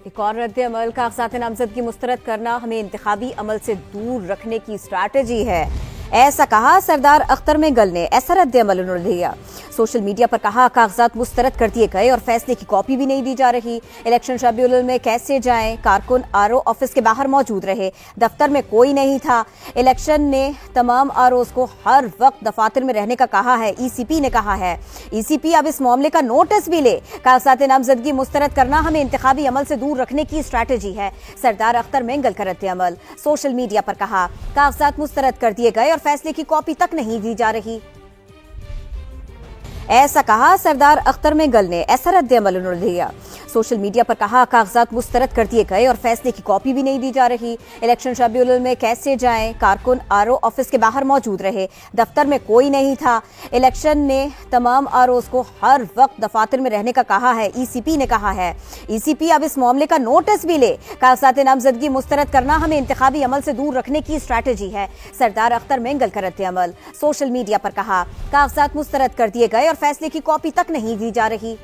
ایک اور رد عمل کاغذات نامزدگی مسترد کرنا ہمیں انتخابی عمل سے دور رکھنے کی اسٹریٹجی ہے، ایسا کہا سردار اختر منگل نے۔ ایسا رد عمل انہوں نے دیا۔ سوشل میڈیا پر کہا کاغذات مسترد کر دیے گئے اور فیصلے کی کاپی بھی نہیں دی جا رہی۔ الیکشن شیڈول میں کیسے جائیں؟ کارکن آر او آفس کے باہر موجود رہے، دفتر میں کوئی نہیں تھا۔ الیکشن نے تمام آر اوز کو ہر وقت دفاتر میں رہنے کا کہا ہے، ای سی پی نے کہا ہے۔ ای سی پی اب اس معاملے کا نوٹس بھی لے۔ کاغذات نامزدگی مسترد کرنا ہمیں انتخابی عمل سے دور رکھنے کی اسٹریٹجی ہے، سردار اختر منگل کا رد عمل۔ سوشل میڈیا پر کہا کاغذات مسترد کر دیے گئے اور فیصلے کی کاپی تک نہیں دی جا رہی، ایسا کہا سردار اختر منگل نے۔ ایسا رد عمل انہوں نے دیا۔ سوشل میڈیا پر کہا کاغذات مسترد کر دیے گئے اور فیصلے کی کاپی بھی نہیں دی جا رہی۔ الیکشن شیڈول میں کیسے جائیں؟ کارکن آر او آفس کے باہر موجود رہے، دفتر میں کوئی نہیں تھا۔ الیکشن نے تمام آر اوز کو ہر وقت دفاتر میں رہنے کا کہا ہے، ای سی پی نے کہا ہے۔ ای سی پی اب اس معاملے کا نوٹس بھی لے۔ کاغذات نامزدگی مسترد کرنا ہمیں انتخابی عمل سے دور رکھنے کی اسٹریٹجی ہے، سردار اختر منگل کا رد عمل۔ سوشل میڈیا پر کہا کاغذات مسترد کر دیے گئے اور فیصلے کی کاپی تک نہیں دی جا رہی،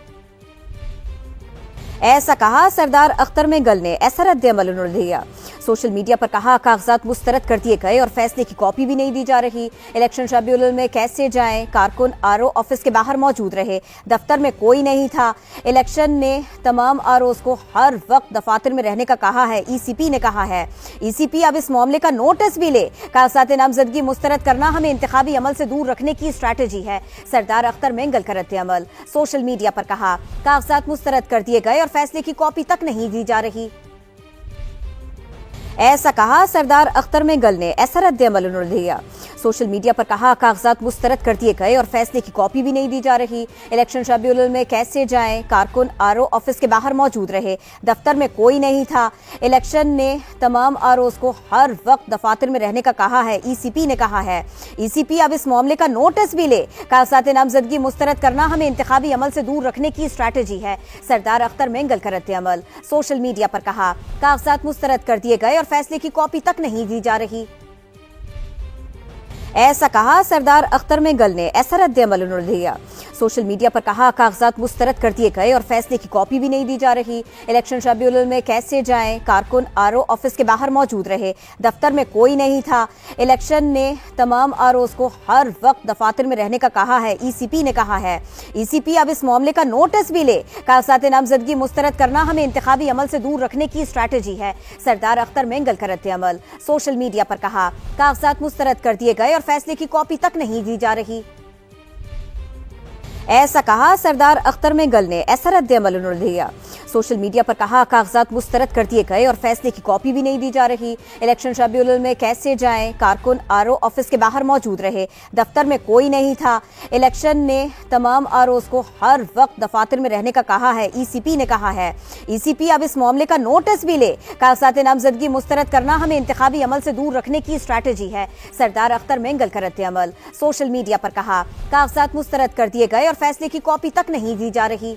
ایسا کہا سردار اختر منگل نے۔ ایسا رد عمل انہوں نے دیا۔ سوشل میڈیا پر کہا کاغذات مسترد کر دیے گئے اور فیصلے کی کاپی بھی نہیں دی جا رہی۔ الیکشن شیڈول میں کیسے جائیں؟ کارکن آر او آفس کے باہر موجود رہے، دفتر میں کوئی نہیں تھا۔ الیکشن نے تمام آر اوز کو ہر وقت دفاتر میں رہنے کا کہا ہے، ای سی پی نے کہا ہے۔ ای سی پی اب اس معاملے کا نوٹس بھی لے۔ کاغذات نامزدگی مسترد کرنا ہمیں انتخابی عمل سے دور رکھنے کی اسٹریٹجی ہے، سردار اختر منگل کا رد عمل۔ سوشل میڈیا پر کہا کاغذات مسترد کر دیے گئے اور فیصلے کی کاپی تک نہیں دی جا رہی، ایسا کہا سردار اختر منگل نے۔ ایسا رد عمل انہوں نے دیا۔ سوشل میڈیا پر کہا کاغذات مسترد کر دیے گئے اور فیصلے کی کاپی بھی نہیں دی جا رہی۔ الیکشن شیڈول میں کیسے جائیں؟ کارکن آر او آفس کے باہر موجود رہے، دفتر میں کوئی نہیں تھا۔ الیکشن نے تمام آر اوز کو ہر وقت دفاتر میں رہنے کا کہا ہے، ای سی پی نے کہا ہے۔ ای سی پی اب اس معاملے کا نوٹس بھی لے۔ کاغذات نامزدگی مسترد کرنا ہمیں انتخابی عمل سے دور رکھنے کی اسٹریٹجی ہے، سردار اختر منگل کا رد عمل۔ سوشل میڈیا پر کہا کاغذات مسترد کر دیے گئے اور فیصلے کی کاپی تک نہیں دی جا رہی، ایسا کہا سردار اختر منگل نے۔ ایسا رد عمل انہوں نے دیا۔ سوشل میڈیا پر کہا کاغذات مسترد کر دیے گئے اور فیصلے کی کاپی بھی نہیں دی جا رہی۔ الیکشن شیڈول میں کیسے جائیں؟ کارکن آر او آفس کے باہر موجود رہے، دفتر میں کوئی نہیں تھا۔ الیکشن نے تمام آر اوز کو ہر وقت دفاتر میں رہنے کا کہا ہے، ای سی پی نے کہا ہے۔ ای سی پی اب اس معاملے کا نوٹس بھی لے۔ کاغذات نامزدگی مسترد کرنا ہمیں انتخابی عمل سے دور رکھنے کی اسٹریٹجی ہے، سردار اختر منگل کا رد عمل۔ سوشل میڈیا پر کہا کاغذات مسترد کر دیے گئے اور فیصلے کی کاپی تک نہیں دی جا رہی، ایسا کہا سردار اختر منگل نے۔ ایسا رد عمل انہوں نے دیا۔ سوشل میڈیا پر کہا کاغذات مسترد کر دیے گئے اور فیصلے کی کاپی بھی نہیں دی جا رہی۔ الیکشن شیڈول میں کیسے جائیں؟ کارکن آر او آفس کے باہر موجود رہے، دفتر میں کوئی نہیں تھا۔ الیکشن نے تمام آر اوز کو ہر وقت دفاتر میں رہنے کا کہا ہے، ای سی پی نے کہا ہے۔ ای سی پی اب اس معاملے کا نوٹس بھی لے۔ کاغذات نامزدگی مسترد کرنا ہمیں انتخابی عمل سے دور رکھنے کی اسٹریٹجی ہے، سردار اختر منگل کا رد عمل۔ سوشل میڈیا پر کہا کاغذات مسترد کر دیے گئے اور فیصلے کی کاپی تک نہیں دی جا رہی،